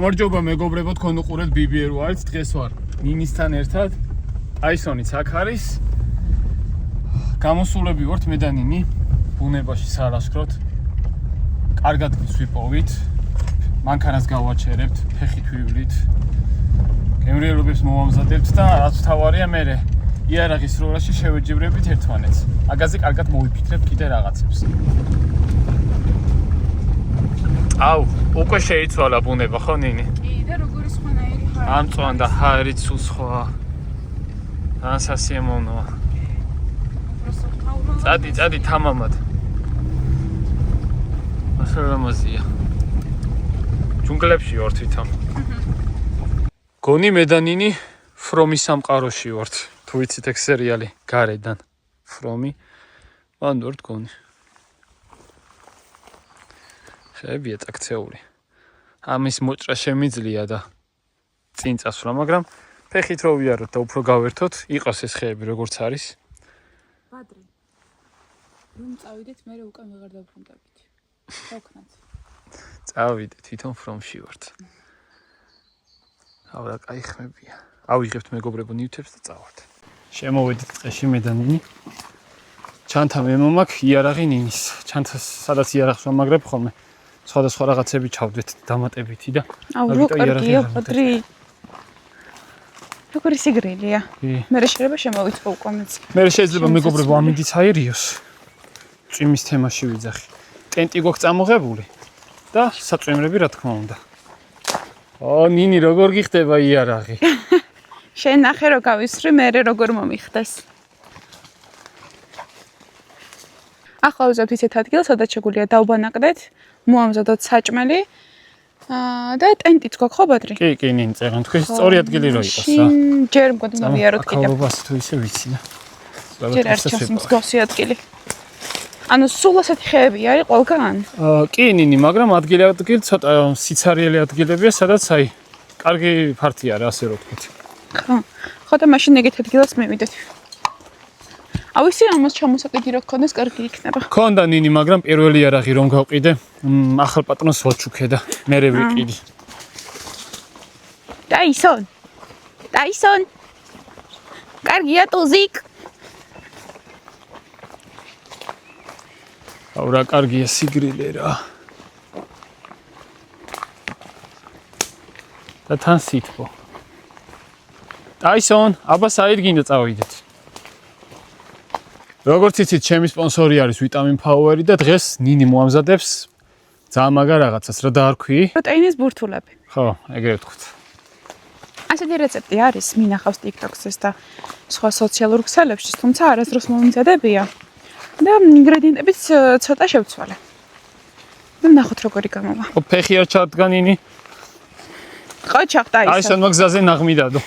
გამარჯობა მეგობრებო, თქვენ უყურებთ BBR Wild. დღეს ვარ ნინისთან ერთად. აისონიც აქ არის. გამოსულები ვართ მე და ნინი ბუნებაში სარასკროთ. კარგად ვიპოვით. მანქანას გავაჩერებთ, ფეხით ვივლით. გემრიელობებს მოვამზადებთ და რაც თავარია მე იარაღის როლაში შევეჯიბრებით ერთმანეთს. აგაზე კარგად მოვიფიქრებთ კიდე რაღაცებს. აუ, უკვე შეიცვალა ბუნება, ხო ნინი? კი, და როგორი სხვანაირი ხარ. ამწვან და ჰაერიც სულ სხვა. ანსასიემონოა. წადი თამამად. მასალამაზია. ჯუნგლებში ვართ თვითონ. გონი მე და ნინი ფრომის სამყაროში ვართ. თუ ვიცით ეგ სერიალი გარედან. ფრომი. მან ვართ გონი. შეებია წაქცეული. ამის მოჭრა შემიძლია და წინ წასვლა, მაგრამ ფეხით რო ვიაროთ და უფრო გავერთოთ, იყოს ეს ხეები როგორც არის. ბადრი. რომ წავიდეთ, მე უკან ვეღარ დავბრუნდებით. დავქნათ. წავიდეთ, თვითონ ფრომში ვართ. ავრა, კაი ხმებია. ავიღებთ მეგობრებო ნივთებს და წავართ. შემოვედით ტყეში მე და ნინი. ჩანთა მე მომაქ იარაღი ნინის. ჩანთას სადაც იარაღს ვამაგრებ ხოლმე. სხვადასხვა რაღაცები ჩავდეთ დამატებითი და როგორია ბადრი. როგორი სიგრილია. მე შეიძლება შემოვიწყო უკომეც. მე შეიძლება მეგობრებო ამინდიც აერიოს. წვიმის თემაში ვიძახი. ტენტი გვაქვს წამოღებული და საწვიმრები რა თქმა უნდა. ო ნინი როგორ გიხდება იარაღი? შენ ნახე რო გავისრი, მე როგორ მომიხდეს. ახლა ვიზავთ ისეთ ადგილს, სადაც შეგვიძლია დავბანაკდეთ, მოამზადოთ საჭმელი და ტენტიც გვაქვს ხო ბადრი? კი, ნინი წერან თქვენ სწორი ადგილი რო იყოს რა. ჯერ მგონი მოვიაროთ კიდევ. ახალობას თუ ისე ვიცი და. ჯერ არ ჩანს მსგავსი ადგილი. ანუ სულ ასეთი ხეები არის ყველგან? კი ნინი, მაგრამ ადგილი ცოტა სიცარიელი ადგილებია, სადაც აი კარგი ფართია რა, ასე რო ვთქვით. ხო და მაშინ ეგეთ ადგილას მივიდეთ. ავისი ამას ჩამოსაყიდი რო გქონდეს, კარგი იქნება. ქონდა ნინი, მაგრამ პირველი იარაღი რომ გავყიდე, ახალ პატრონს ვაჩუქე და მერე ვიყიდი. დაისონ. კარგია ტუზიკ. აურა, კარგია სიგრილე რა. და თან სითბო. დაისონ, აბა საერთგინდა წავიდეთ. როგორც იცით, ჩემი სპონსორი არის ვიტამინ ფაუერი და დღეს ნინი მოამზადებს ძალიან მაგარ რაღაცას, რა დაარქვი? პროტეინის ბურთულები. ხო, ეგრე ვთქვით. ასეთი რეცეპტი არის, მინახავს TikTok-ს და სხვა სოციალურ ქსელებში, თუმცა არასდროს მომზადებია. და ინგრედიენტებიც ცოტა შევცვალე. და ნახოთ როგორი გამოვა. ო ფეხი არ ჩადგა ნინი? ხო, ჩახდა ისე. აი სან მაგზაზე ნაღმიდადო.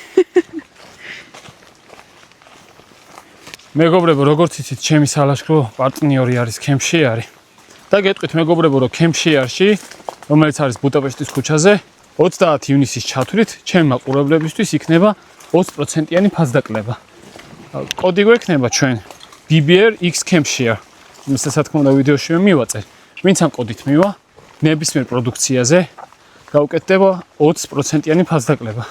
მეგობრებო, როგორც იცით, ჩემი სალაშქრო პარტნიორი არის ქემშიარი. და გეტყვით მეგობრებო, რომ ქემშიარში, რომელიც არის ბუდაპეშტის ქუჩაზე, 30 ივნისის ჩათვლით, ჩემი მაყურებლებისთვის იქნება 20%-იანი ფასდაკლება. კოდი გვექნება ჩვენ BBR X Campshire. იმის რა თქმა უნდა ვიდეოშივე მივაწე. ვინც ამ კოდით მივა, ნებისმიერ პროდუქციაზე გაუკეთდება 20%-იანი ფასდაკლება.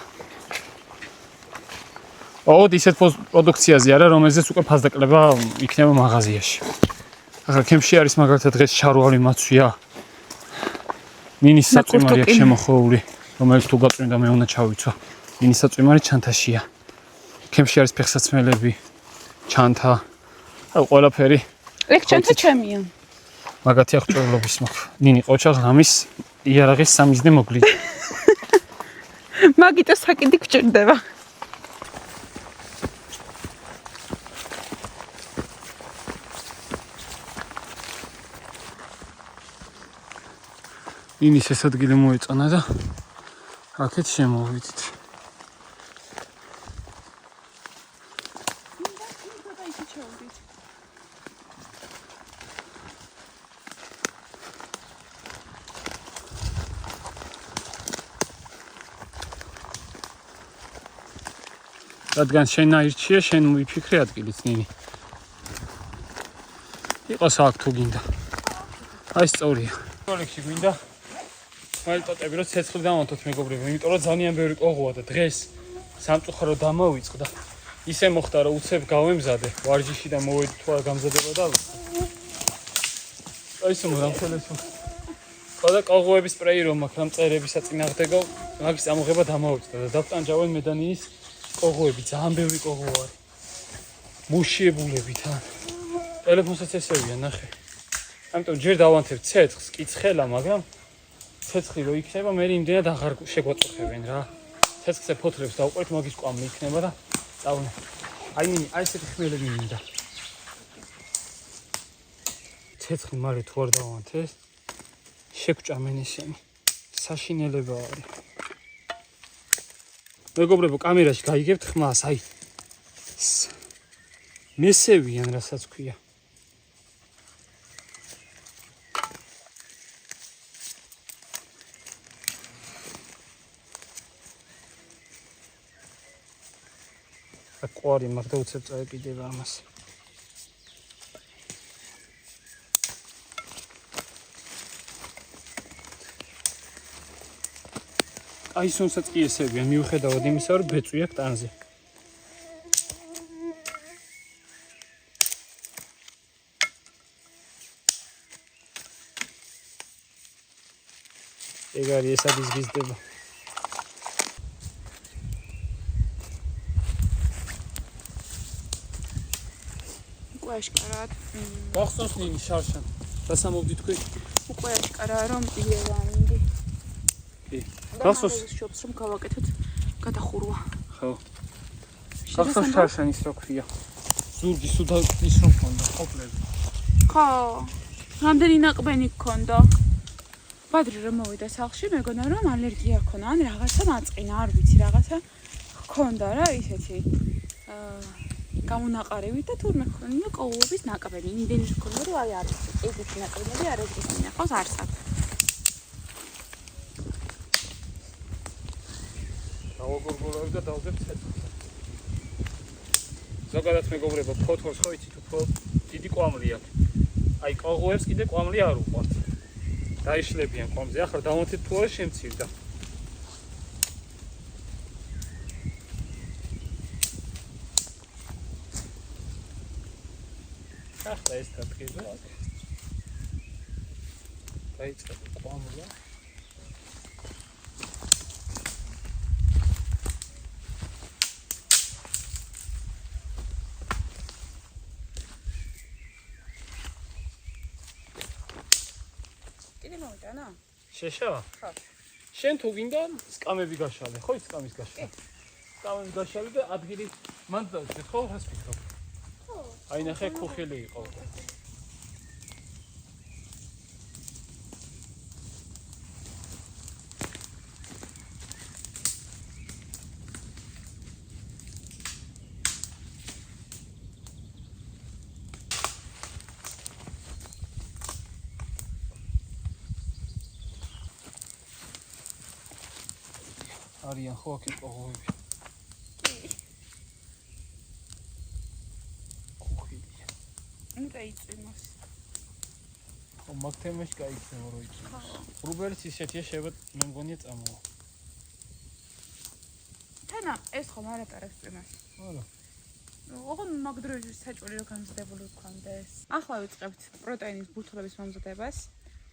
ისეთ პროდუქციაზე არა, რომელზეც უკვე ფასდაკლება იქნება მაღაზიაში. ახლა Campshire-ის მაგალითად დღეს შარვალი მაცვია. ნინის საწვიმარი აქვს შემოხვეული, რომელიც თუ გაწვიმდა მე უნდა ჩავიცვა. ნინის საწვიმარი ჩანთაშია. Campshire-ის ფეხსაცმელები, ჩანთა აუ ყველაფერი. ეგ ჩანთა ჩემია. მაგათი აღჭურვილობის მაქვს. ნინი ყოჩა ღამის იარაღის სამიზნე მოგვლიდი. მაგიტო საკიდი გჭირდება. ნინის ეს ადგილი მოეწონა და აქეთ შემოვიდით. რადგან შენ აირჩია, შენ მოიფიქრე ადგილიც ნინი. იყოს აქ თუ გინდა. აი სწორია. როლექსი გვინდა? სმაილტოტები რომ ცეცხლი დავანთოთ მეგობრებო, იმიტომ რომ ძალიან ბევრი ყოღოა და დღეს სამწუხარო დამოვიწყდა. ისე მოხდა რომ უცებ გავემზადე ვარჯიში და მოვედი თუ არ გამზადება და აი ისე მომხელესო. ყველა ყოღოების სპრეი რომ მაქვს რამ წერების საწინააღმდეგო, მაგის ამოღება დამოვიწყდა და დავტანჯავენ მედანიის ყოღოები, ძალიან ბევრი ყოღო არის. მუშიებულები თან. ტელეფონსაც ესევია, ნახე. ამიტომ ჯერ დავანთებ ცეცხლს, კიცხელა, მაგრამ ცეცხლი რო იქნება, მე იმდენად აღარ შეგვაწუხებენ რა. ცეცხლზე ფოთლებს დავყვეთ, მაგის კვამლი იქნება და წავნე. აი ესეთი ხმელები მინდა. ცეცხლი მალე თუ არ დავანთებ, შეგვჭამენ ისინი. საშინელება არის. მეგობრებო, კამერაში გაიგებთ ხმას, აი. მესევიან, რასაც ქვია. ყვარი მაგ და უცებ წაეკიდება ამას. აი სუნსაც კი ესებია, მიუხედავად იმისა, რომ ბეწვი აქვს ტანზე. ეგ არის ეს არის გიზდება. აშკარად. გახსოვს ნინი შარშან. დასამოვდი თქვი? უკვე აშკარაა რომ იერანინგი. კი. გახსოვს შობს რომ გავაკეთოთ გადახურვა. ხო. გახსოვს შარშან ის რო ქვია. ზურგი სუდა ის რომ ქონდა ყოფლები. ხო. რამდენი ნაკბენი გქონდა? ბადრი რომ მოვიდა სახლში, მეგონა რომ ალერგია ჰქონდა, ან რაღაცა მაწყინა, არ ვიცი, რაღაცა ჰქონდა რა ისეთი. გამონაყარებით და თურმე ხონია ყოღოების ნაკბენი. იმდენი ჰქონდა რომ აი არის. ეგეთი ნაკბენები არ ეგრეთ მინახავს არც აქვს. დავაგორგორავ და დავდებ ცეცხლს. ზოგადად მეგობრებო, ფოთოლს ხო იცით უფრო დიდი კვამლი აქვს. აი ყოღოებს კიდე კვამლი არ უყვართ. დაიშლებიან კვამზე. ახლა დავანთებ თუ არა შემცირდა. ახლა ეს დაგიღო აქ. დაიწყე კვამლა. კიდე მოვიტანა? შეშავა? ხო. შენ თუ გინდა სკამები გაშალე, ხო ის სკამის გაშალე. სკამები გაშალე და ადგილი მანდ დავჭერ, ხო რას ფიქრობ? აი ნახე ქუხილი იყო. არიან ხო აქ ყოღოები. დაიწვიმოს. ხო მაგ თემაში გაიქცევა რო იწვიმოს. რუბერის ისეთია შევა მე მგონია წამოვა. თანა ეს ხომ არ ატარებს წვიმას. არა. ოღონ მაგ დროის საჭველი რო გამზადებული გქონდეს. ახლა ვიწყებთ პროტეინის ბურთულების მომზადებას,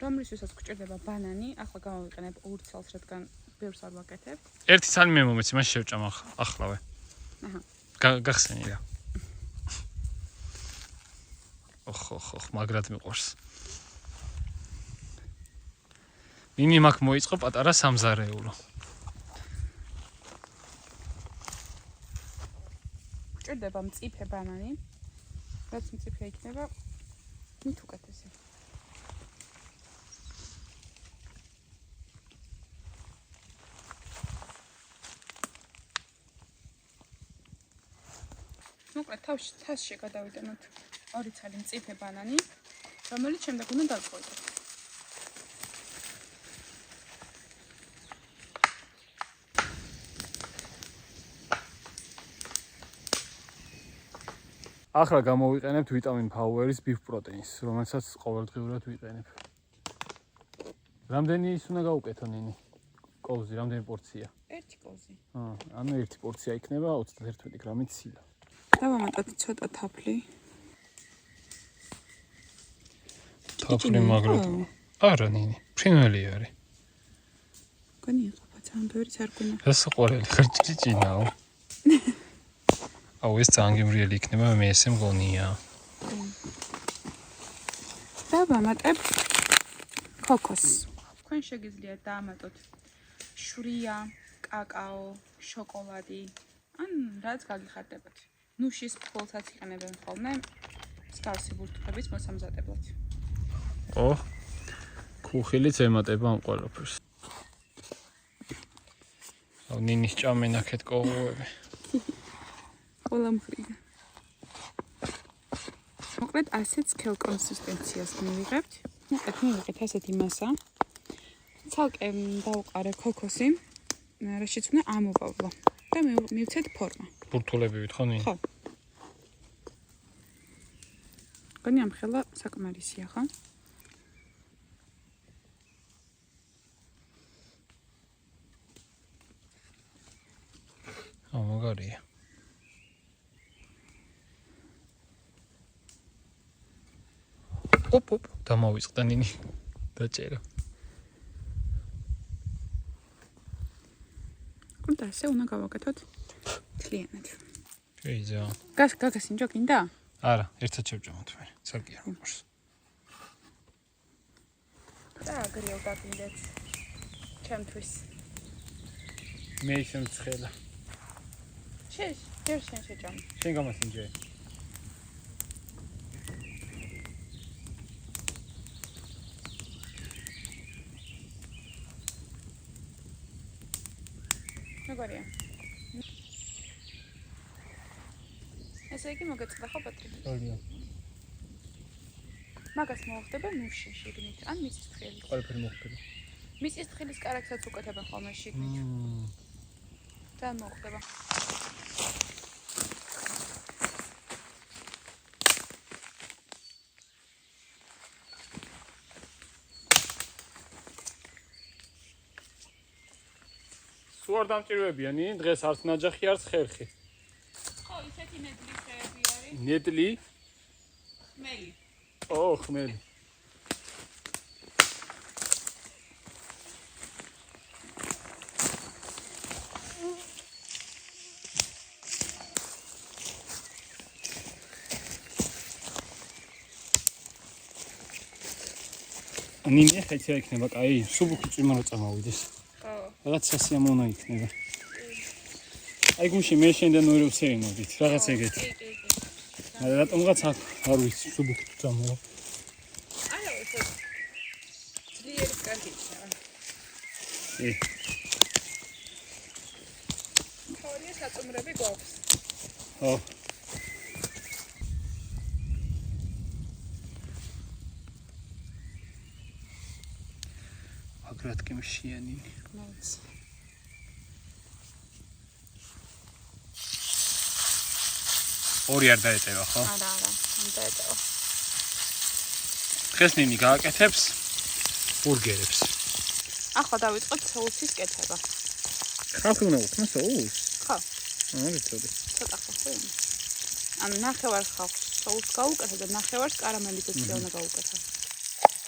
რომლისთვისაც გვჭირდება ბანანი. ახლა გამოვიყენებ 2 ცალს, რადგან ბევრს არ ვაკეთებ. ერთი ცალი მე მომეცი, მას შევჭამ ახლავე. აჰა. გახსენი რა. ოხ, მაგრად მიყვარს. მინი მაგ მოიწყო პატარა სამზარეულო. გვჭირდება მწიფე ბანანი. რაც მწიფე იქნება, მით უკეთესი. მოკლედ თასში გადავიდანოთ 2 ცალი მწიფე ბანანი, რომელიც შემდეგ უნდა დაგყოთ. ახლა გამოვიყენებთ ვიტამინ ფაუერის ბიფ პროტეინს, რომელსაც ყოველდღიურად ვიყენებ. რამდენი ის უნდა გავუკეთო ნინი? კოვზი, რამდენი პორცია? ერთი კოვზი. ანუ ერთი პორცია იქნება 31 გრამით ცილა. დავამატოთ ცოტა თაფლი. თაფლი მაგრად. არა ნინი, ფრინველი არის. გონი იყოფა ძალიან ბევრი სარგუნა. ეს ყორელი ხერჭიჭინაო. აუ ეს ძალიან გემრიელი იქნება, მე ესე მგონია. დავამატებ ქოქოსს. თქვენ შეგიძლიათ დაამატოთ შვრია, კაკაო, შოკოლადი, ან რაც გაგიხარდებათ. ნუშის ფოლსაც იყენებენ ხოლმე მსგავსი ბურთუხების მოსამზადებლად. ქუხილიც ემატება ამ ყველაფერს. აუ ნინის ჭამენაქეთ კოღოები. ყველა მხრიდან. მოკლედ ასეთ სქელ კონსისტენციას მივიღებთ. მოკლედ მივიღეთ ასეთი მასა. ცალკე დავუყარე ქოქოსი, რაშიც უნდა ამოვავლო და მივცეთ ფორმა. ბურთულები ვითხოვ ნინი? ხო. გონი ამ ხელა საკმარისია, ხო? მაგარია. ოპ დამოვიწყდა ნინი. დაჭერა. და ესე უნდა გავაკეთოთ მთლიანად. შეიძლება. გაგასინჯო გინდა? არა, ერთად შევჭამოთ მე. ცალკე არ მოყავს. და აგრიელ დაგინდეთ. ჩემთვის. მე ისე მცხელა. ჯერ შენ შეჭამე. შენ გამასინჯე. მეგარია. ესე იგი მოგეწყდა ხო პატრიკი? ხოლია. მაგას მოხდება ნუში შიგნით, ან მიწის თხილით. ყველაფერი მოხდება. მიწის თხილის კარაქსაც უკეთებენ ხოლმე შიგნით. და მოხდება. სულ არ დამჭირვებია ნინი, დღეს არც ნაჯახი, არც ხერხი. ხო, ისეთი ნედლი ხეები არის. ნედლი? ხმელი. ხმელი. ნინი ხეცია იქნება, კაი, სუბუქი წვიმა რო წამოვიდეს. ხო. რაღაც სასიამოვნო იქნება. აი გუშინ მე შენთან ორი ვსეინოდით, რაღაც ეგეთი. რატომღაც არ ვიცი, სუბუქი წამოვა. არა, ეს ძლიერი კარგია. თორია საწუმრები გვაქვს. ხო. აგრად კი მშიანინი. მოიც. ორი არ დაეწევა, ხო? არა, არ დაეწევა. დღეს ნინი გააკეთებს ბურგერებს. ახლა დავიწყოთ соуსის კეთება. ხალხი უნდა უხსნა соус? ხო. ვიცოდი. ცოტა ხო? ანუ ნახევარ ხალხს соус გაუკეთე და ნახევარს კარამელიზაცია უნდა გაუკეთე.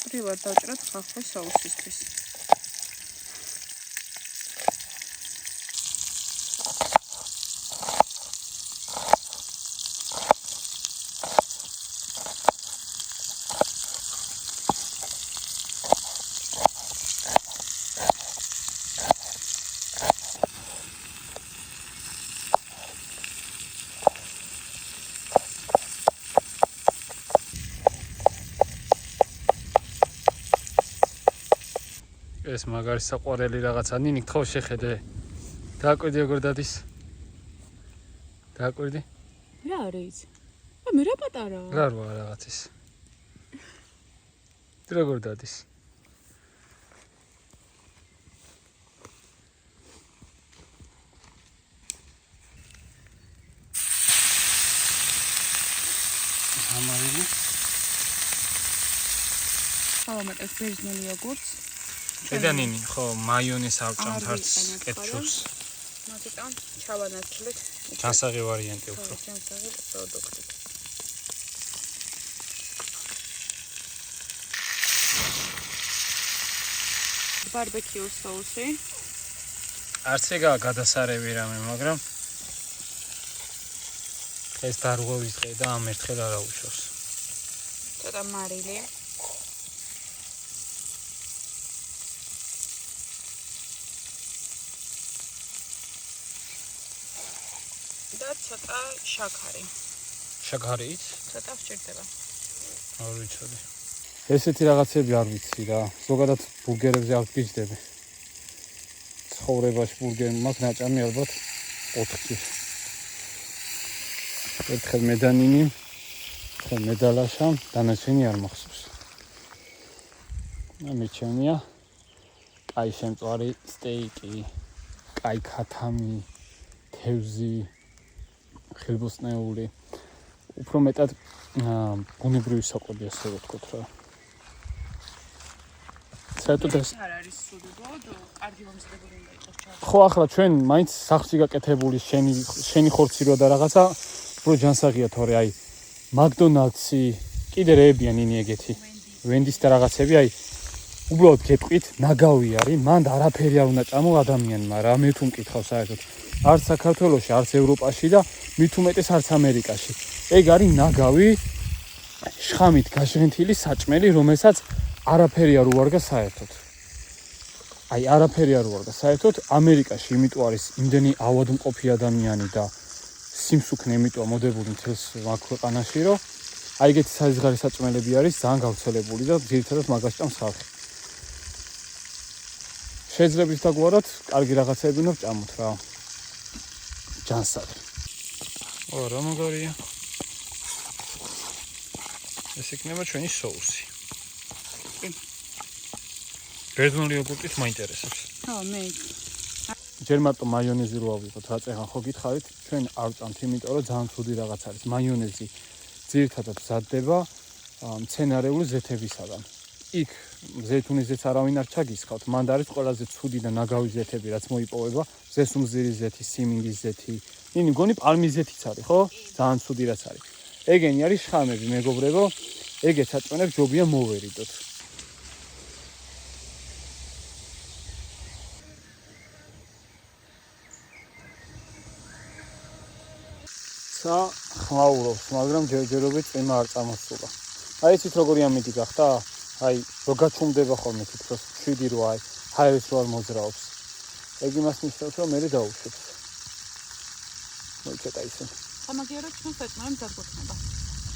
პრივად დავჭრათ ხალხის соусისთვის. ეს მაგარი საყვარელი რაღაცა ნინი გთხოვ შეხედე. დააკვირდი როგორ დადის? დააკვირდი? რა არის? მე რა პატარაა? რა როა რაღაცის. როგორ დადის? ამავე. დავამატებ ბერძნული იოგურტს. დედა ნინი ხო მაიონეზს ავჭამთ არც კეტჩუპს. მაგიტომ ჩავანაცვლეთ. ჯანსაღი ვარიანტი უფრო. ჯანსაღი პროდუქტი. ბარბეკიუ соуსი. არც ეგაა გადასარევი რამე, მაგრამ ეს დარღვევის დღე და ამ ერთხელ არა უშავს. ცოტა მარილი. და ცოტა შაქარი. შაქარიც? ცოტა ვჭირდება. არ ვიცოდი. ესეთი რაღაცები არ ვიცი რა. ზოგადად ბურგერებზე არ ვგიჟდები. ცხოვრებაში ბურგერი მაქვს ნაჭამი ალბათ 4-ჯერ. ერთხელ მედანინი, ერთხელ მედალაშამ, დანარჩენი არ მახსოვს. ამიჩენია კაი შემწვარი სტეიკი, კაი ქათამი, თევზი, ხილბოსნეული. უფრო მეტად ბუნებრივი საკვები ასე ვთქვათ რა. საერთოდ ეს არ არის სულიდო, კარგი მომზადებული უნდა იყოს ჩა. ხო ახლა ჩვენ მაინც სახლში გაკეთებული შენი ხორცი რო და რაღაცა უფრო ჯანსაღია თორე აი მაკდონალდსი კიდე რეებიან ინი ეგეთი ვენდის და რაღაცები აი უბრალოდ გეტყვით ნაგავი არის მანდ არაფერი არ უნდა ჭამო ადამიანმა რა მე თუ მკითხავ საერთოდ არც საქართველოში არც ევროპაში და მით უმეტეს არც ამერიკაში ეგ არის ნაგავი შხამით გაჟღენთილი საჭმელი რომელსაც არაფერი არ უარგა საერთოდ აი არაფერი არ უარგა საერთოდ ამერიკაში იმიტომ არის იმდენი ავადმყოფი ადამიანი და სიმსუქნე იმიტომ მოდებული მთელს მაგ ქვეყანაში რომ აი ეგეთი საზღარი საჭმელები არის ძალიან გავრცელებული და ძირითადად მაგას ჭამს ხალხი შეძლებს დაგვარად კარგი რაღაცები უნდა ვჭამოთ რა ჯანსაღი ო რა მაგარია ეს იქნება ჩვენი соуსი ბერძნული იოგურტით მაინტერესებს ხო მე ჯერ მარტო მაიონეზი რო ავიღოთ რა წეგან ხო გითხარით ჩვენ არ ვჭამთ იმიტომ რომ ძალიან ცუდი რაღაც არის მაიონეზი ძირითადად მზადდება მცენარეული ზეთებისაგან იქ ზეითუნის ზეთს არავინ არ ჩაგისხავთ მანდ არის ყველაზე ცუდი და ნაგავი ზეთები რაც მოიპოვება ზესუმზირის ზეთი სიმინდის ზეთი ნინი მგონი პალმის ზეთიც არის ხო ძალიან ცუდი რაც არის ეგენი არის შხამები მეგობრებო ეგეთ საწვენებს ჯობია მოვერიდოთ ხმაურობს, მაგრამ ჯერჯერობით წვიმა არ წამოსულა. აი იცით როგორი ამინდი გახდა? აი რო გაჩუმდება ხოლმე თითქოს 7-8 აი ჰაერს რო არ მოძრაობს. ეგ იმას ნიშნავს, რომ მე დავუშვებ. მოიწეთა ისე. სამაგიეროდ ჩვენ საჭმელი მზადგვექნება.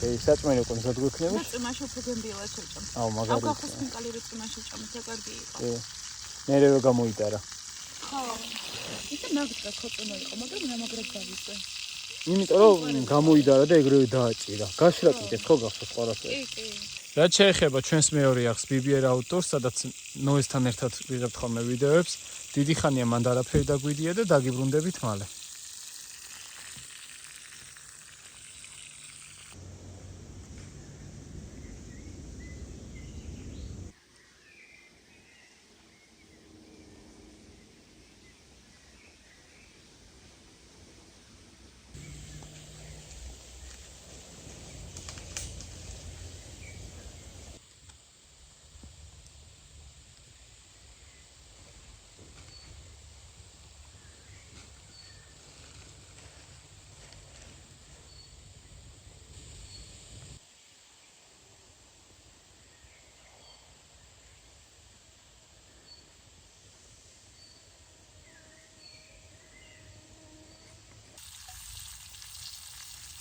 ეს საჭმელი უკვე მზადგვექნება? წვიმაში უფრო გემბიელად შევჭამ. აუ მაგარი. აუ გახოს ხინკალი რო წვიმაში ვჭამთ, რა კარგი იყო. მე რევე გამოიტარა. ხო. ისე მაგდა ხოწონა იყო, მაგრამ ნამაგრად გავიწე. იმიტომ რომ გამოიდარა და ეგრევე დააჭირა. გაშრა კიდე ხო გახსოვს ყველაფერი. კი. რაც შეეხება ჩვენს მეორე ახს BBR Outdoors, სადაც ნოესთან ერთად ვიღებთ ხოლმე ვიდეოებს, დიდი ხანია მანდ არაფერი დაგვიდია და დაგიბრუნდებით მალე.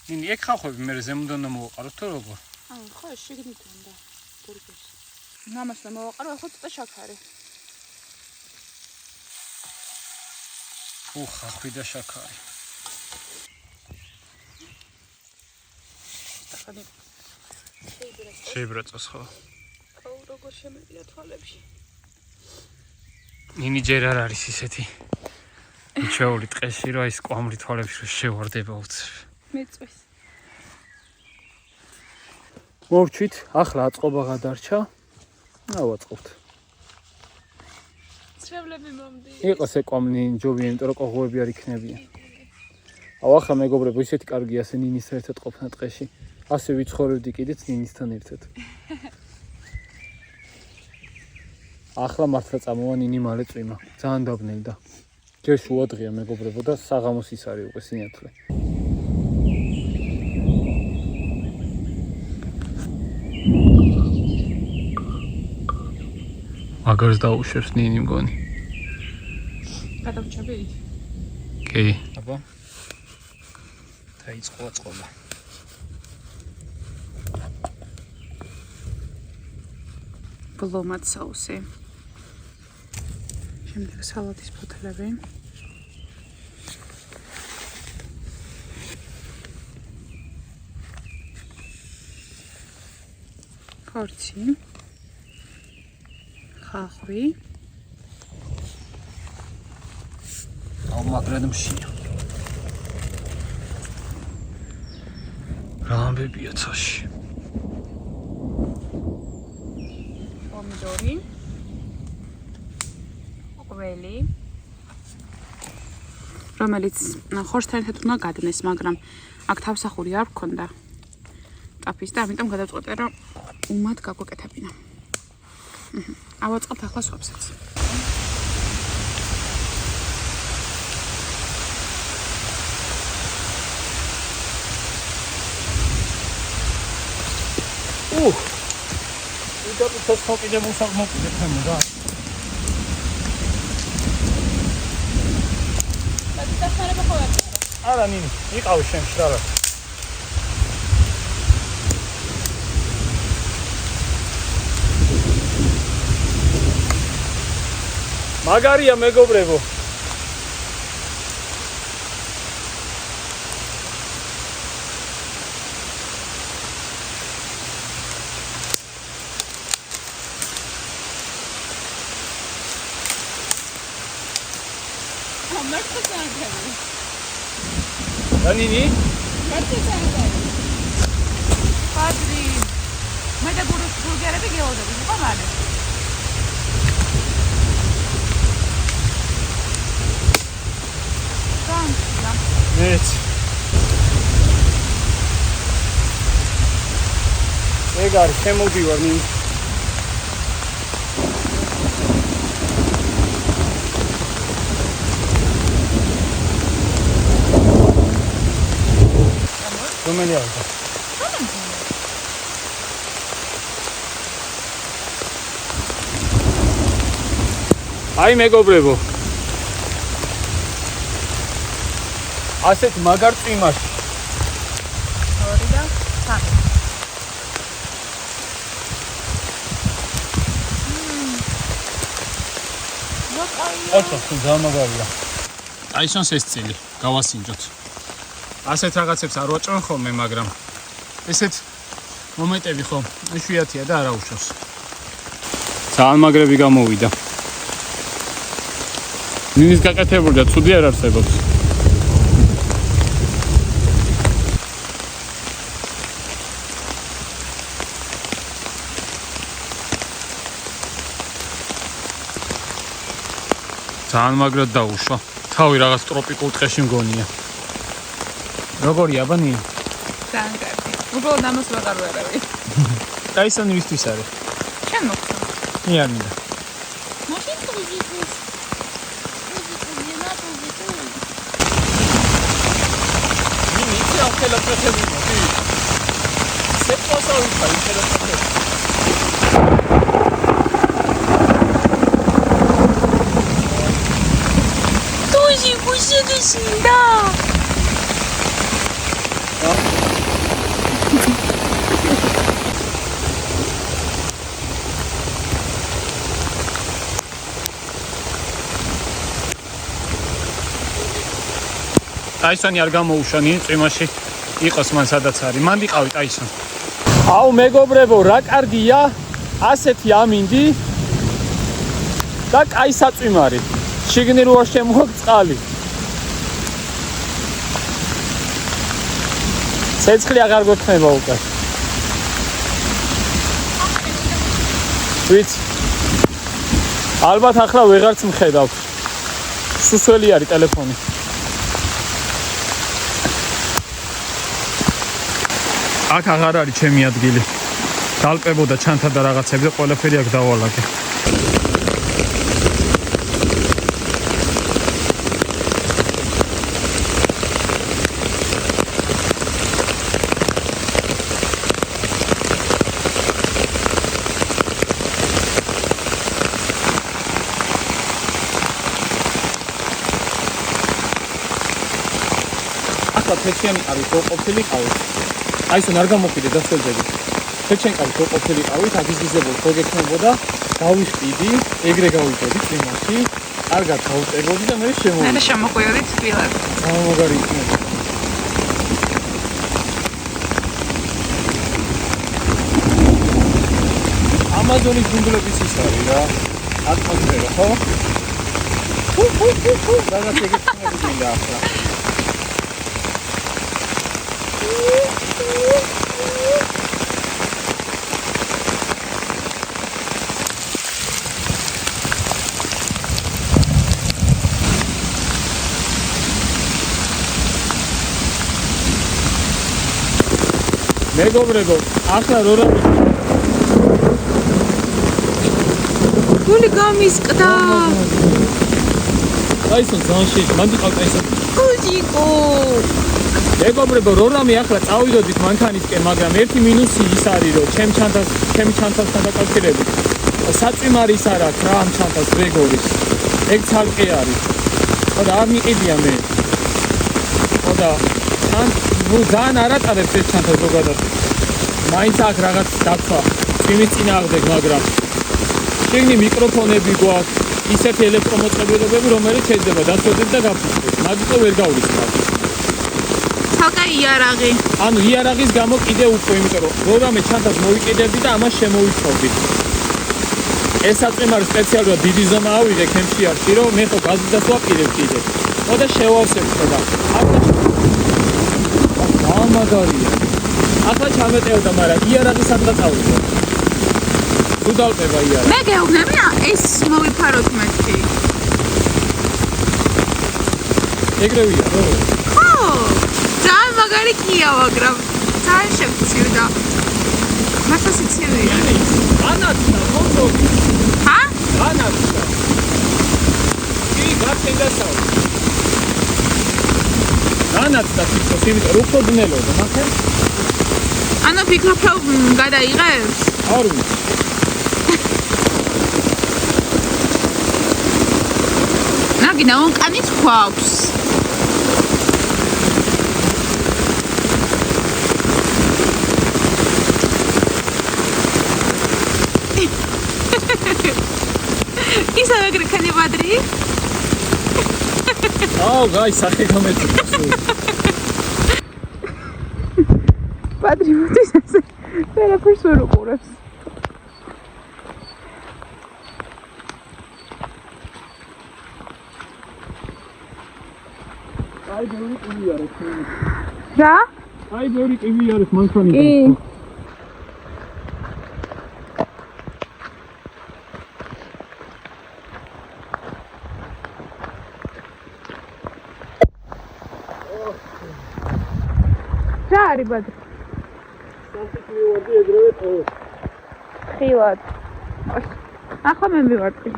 ნინი ეგ ხავხვები მე ზემოდან უნდა მოვაყაროთ თუ როგორ? ხო, შიგნით უნდა. ბურგერს. ნამას და მოვაყარო, ახლა ცოტა შაქარი. ხახვი და შაქარი. ახლა შეიბრაწოს ხო? ხო, როგორ შემიძლია თვალებში. ნინი ჯერ არ არის ისეთი. მიჩეული ტყეში რა ის კვამლი თვალებში რომ შევარდება უცებ. მეწვის. მოვჩვით, ახლა აწყობა გადარჩა. ავაწყობთ. სრებლები მომდი. იყოს ეკვამნი ჯობი, იმიტომ რომ ყოღოები არ იქნებიან. აუ ახლა მეგობრებო, ისეთი კარგია ასე ნინისთან ერთად ყოფნა ტყეში. ასე ვიცხოვრებდი კიდეც ნინისთან ერთად. ახლა მართლა წამოვა ნინი მალე წვიმა. ძალიან დაბნელდა. ჯერ შუა დღეა მეგობრებო და საღამოს ის არის უკვე სინათლე. მაგარს დაუშვებს ნინი მგონი. გადავჭებით? კი. აბა. დაიწყო წყობა. ბლომად საუსი. შემდეგ სალატის ფოთლები. ხორცი. ხახვი. აუ მაგრად მშია. რა ამბებია ცაში? პომიდორი. ყველი. რომელიც ხორცთან ერთად უნდა გადნეს, მაგრამ აქ თავსახური არ გქონდა. ტაფის და ამიტომ გადავწყვეტე, რომ უმად გაგვეკეთებინა. ავაწყობთ ახლა სვაფსაც. იტა ცოტა კიდე მოსაგმოყიდე თემო რა. არა ნინი, იყავი შენში რა. მაგარია მეგობრებო. ნინი? პადრი. მე და ბურგერები გეოდები, ხო მალე? მეც. ეგ არის შემოდივარ ნინი. რომელი არის? აი მეგობრებო. ასეთ მაგარ წვიმაში. ორი და სამი. ოჩო, ძალიან მაგარია. აისონს ეს წილი, გავასინჯოთ. ასეთ რაღაცებს არ ვაჭრონ ხოლმე, მაგრამ ესეთ მომენტები ხო, იშვიათია და არ აუშვებს. ძალიან მაგრები გამოვიდა. ნინის გაკეთებული და ცუდი არ არსებობს. ძალიან მაგრად დაუშვა. თავი რაღაც ტროპიკულ ტყეში მგონია. როგორია აბანი? ძალიან კარგი. უბრალოდ ამას ვეღარ ვერავი. დაისანი ვისთვის არის? შენ მოხდა. მე არ მინდა. მაშინ პოზიტივს. ნინი ისე ახლა პროცესია. სეპოსა უცხო ინტერესია. Тоже пущегашинда. ტაისონი არ გამოუშვა ნინი წვიმაში იყოს მან სადაც არის. მან ვიყავი ტაისონ. აუ მეგობრებო, რა კარგია ასეთი ამინდი და კაი საწვიმარი. შიგნით რო შემოგწყალი. ცეცხლი აღარ გვექნება უკვე. ვიცი. ალბათ ახლა ვეღარც მხედავთ. სუსველი არის ტელეფონი. აქ აღარ არის ჩემი ადგილი. დალპებოდა ჩანთა და რაღაცები და ყველაფერი აქ დავალაგე. ახლა თეთრიანი არის ყოფილი ყავი. აი ეს არ გამოფიდე დასწრებული. თეთრიანი ყავი ყოფილი ყავი, აგიზიზებულ პროგექტებოდა, გავიშტიდი, ეგრე გავიწოდი წინაში, კარგად გავუწევოდი და მე შემოვიდი. მე შემოყვიოდი თბილად. მაგარი იქნება. ამაზონის ჯუნგლებიც ის არის რა. ატმოსფერო, ხო? რაღაც ეგეთი იქნება ახლა. მეგობრებო, ახლა რა გული გამისკდა. აისო ზანში, მანდი ყავტაისო. გუჯიკო. მეგობრებო, რამე ახლა წავიდოდით მანქანისკენ, მაგრამ ერთი მინუსი ის არის, რომ ჩემი ჩანთასთან დაკავშირებით საწვიმარი ის არ აქვს რა ამ ჩანთას გრეგორის. ეგ ცალკე არის. ხო და არ მიყიდია მე. ხო და ნუ ძალიან არ ატარებს ეს ჩანთა ზოგადად. მაინც აქ რაღაც დაცვა, წვიმის წინააღმდეგ, მაგრამ შიგნი მიკროფონები გვაქვს, ისეთი ელექტრომოწყობილობები, რომელიც შეიძლება დაწოდდეს და გაფუძნდეს. მაგიტო ვერ გავრიცხავთ. ცალკე იარაღი. ანუ იარაღის გამო კიდე უფრო, იმიტომ რომ რამე ჩანთას მოვიკიდებდი და ამას შემოვიცხოვდი. ეს საწვიმარი სპეციალურად დიდი ზომა ავიღე ქემშიარში, რომ მე ხო გაზიდას ვაპირებ კიდე. ხო და შევავსებ ხო და მაგარია. ახლა ჩამეტევდა, მაგრამ იარაღი სადღაც ავიღე. თუ დალპება იარაღი. მე გეუბნები ეს მოვიფაროთ მეთქი. ეგრევია, რო? ხო. ძალიან მაგარი კია, მაგრამ ძალიან შევწივდა. მართლაც იცივია. ანაცდა, კონტროლი. ჰა? ანაცდა. კი, გაფენდასავ. ანაცდა ფიქრობ, იმიტომ რომ უფრო ძნელოდა, მაგრამ ანუ ფიქრობ რომ გადაიღებს? არ ვიცი. ნაგინა უკანიც გვაქვს. ისა ეგრე კანიბადრი? აუ, გაი, სახე გამეწია. ბადრი მოდის ესე. ვერაფერს ვერ უყურებს. აი, ბევრი ტივი არის. რა? აი, ბევრი ტივი არის მანქანიდან. კი. რა არის ბადრი? სამწუხაროდ ეგრევე ყოველ. ხილად. ახლა მე მივარტყი.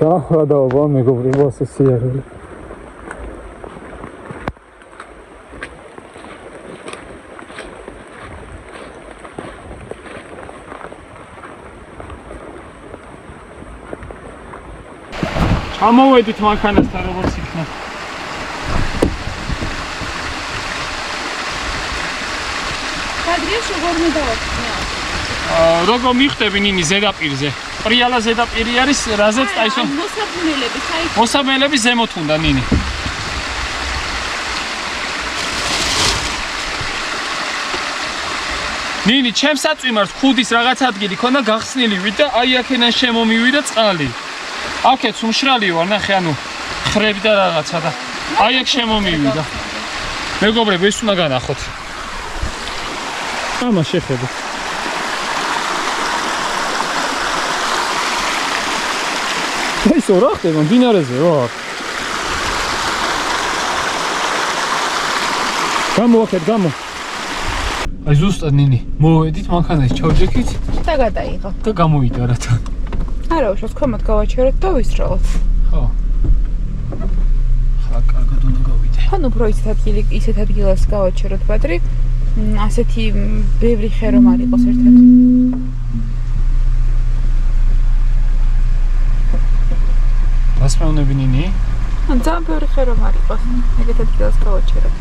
დავა მეგობრებო, ასე სიარული. ჩამოვედით მანქანასთან როგორც იქნა. ბადრიას როგორ მიდავაწყნია? როგორ მიხდები ნინი ზედაპირზე? პრიალა ზედაპირი არის, რაზეც აისო მოსაბნელები, საერთოდ მოსაბნელები ზემოთ უნდა ნინი. ნინი, ჩემს საწვიმარს ხუდის რაღაც ადგილი ქონდა გახსნილი ვით და აი აქედან შემომივიდა წყალი. აქეთ უმშრალი ვარ, ნახე, ანუ ხრები და რაღაცა და აი აქ შემომივიდა. მეგობრებო, ეს უნდა განახოთ. ამა შეხედე. ისო რა ხდება მდინარეზე ვარ. გამოვაკეთ, გამო. აი ზუსტად ნინი, მოვედით მანქანაში ჩავჯექით და გადაიღო. და გამოვიდა რათა. არა, უშავს ქვემოთ გავაჩეროთ და ვისროლოთ. ხო. ხა კარგად უნდა გავიდე. ხან უფრო ისეთ ადგილას გავაჩეროთ ბადრი. ასეთი ბევრი ხე რომ არ იყოს ერთად. რას მეუბნები ნინი? ძალიან ბევრი ხე რომ არ იყოს. ეგეთ ადგილას გავაჩეროთ.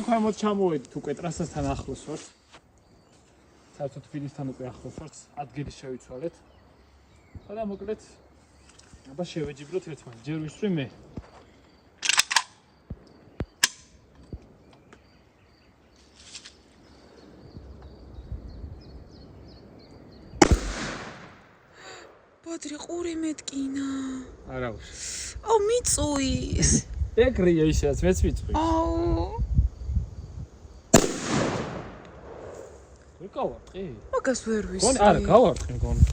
ქვემოთ ჩამოვედით უკვე ტრასასთან ახლოს ვართ. საერთოდ თბილისთან უკვე ახლოს ვართ. ადგილი შევიცვალეთ. და მოკლედ აბა შევეჯიბროთ ერთმანეთს. ჯერ ვისწრი მე. ბადრი ყური მეტკინა. არა უშ. აუ მიწუის. ეგრეა ისეც მეც ვიწვი. აუ გავარტყი? მაგას ვერ გონი ვისრი. არა, გავარტყი მგონი.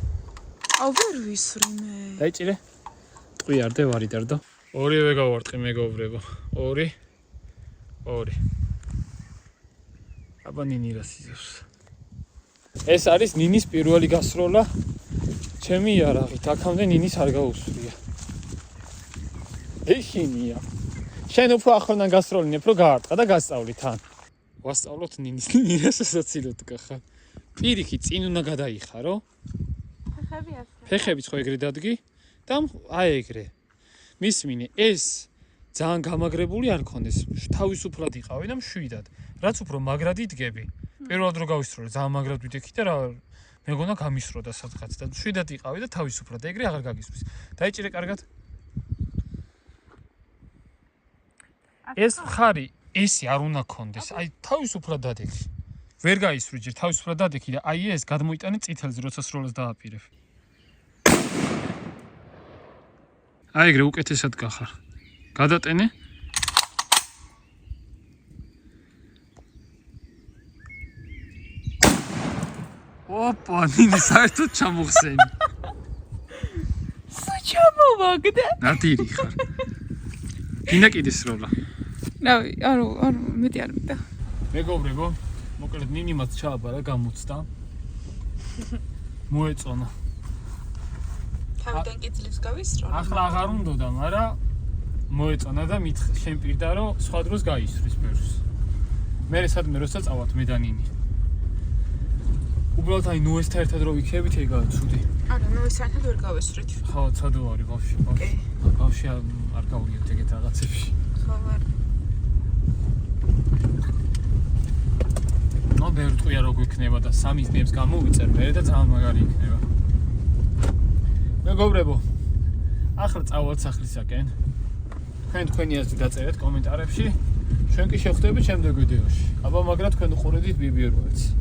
აუ ვერ ვისრი მე. დაიჭირე? ტყვი არდე ვარიდარდო. ორივე გავარტყი მეგობრებო. 2 2. აბა ნინი რა სიზავს. ეს არის ნინის პირველი გასროლა ჩემი იარაღით. აქამდე ნინის არ გაუსვრია. ეხინია. შენ უფრო ახლიდან გასროლინებ, რომ გაარტყა და გასწავლი თან. ვასწავლოთ ნინის ასაცილოთ კახა. პირიქით წინ უნდა გადაიხარო. ფეხები ასე. ფეხებიც ხო ეგრე დადგი და აი ეგრე. მისმინე ეს ძალიან გამაგრებული არ ქონდეს. თავისუფლად იყავი და მშვიდად. რაც უფრო მაგრად იდგები. პირველად რო გავისროლე ძალიან მაგრად ვიდექი და რა მეგონა გამისროდა სადღაც და მშვიდად იყავი და თავისუფლად ეგრე აღარ გაგისვრის. დაიჭირე კარგად. ეს მხარი ესი არ უნდა ქონდეს. აი თავისუფლად დადექი. ვერ გაისვრი ჯერ თავისუფლად დადექი და აი ეს გადმოიტანე წითელზე როცა სროლას დააპირებ. აი ეგრე უკეთესად გახარ. გადატენე. ოპა, ნინი საერთოდ ჩამოხსენი. ჩამოვაგდე. ნადირი ხარ. გინდა კიდე სროლა. რავი, არა, მეტი არ მინდა. მეგობრებო, მოკლედ ნინიმაც ჩააბარა გამოცდა. მოეწონა. თავიდან კი ძლივს გავისროლე. ახლა აღარ უნდოდა, მაგრამ მოეწონა და შენ პირდა რომ სხვა დროს გაისვრის ბევრს. მე სადმე როცა წავალთ მე და ნინი. უბრალოდ აი ნოესთან ერთად რო ვიქებით ეგაა ცუდი. არა, ნოესთან ერთად ვერ გავისვრით. ხო, ცადო არის ბავშვი. ბავშვი არ გავიგებთ ეგეთ რაღაცებში. ხო, ვარ. ნუ ბევრი ტყვია რო გვიქნება და 3 დნებს გამოვიწერ მე და ძალიან მაგარი იქნება. მეგობრებო, ახლა წავალთ სახლისაკენ. თქვენი აზრი დაწერეთ კომენტარებში. ჩვენ კი შევხვდებით შემდეგ ვიდეოში. აბა მაგრა თქვენ უყურებთ BBR Words.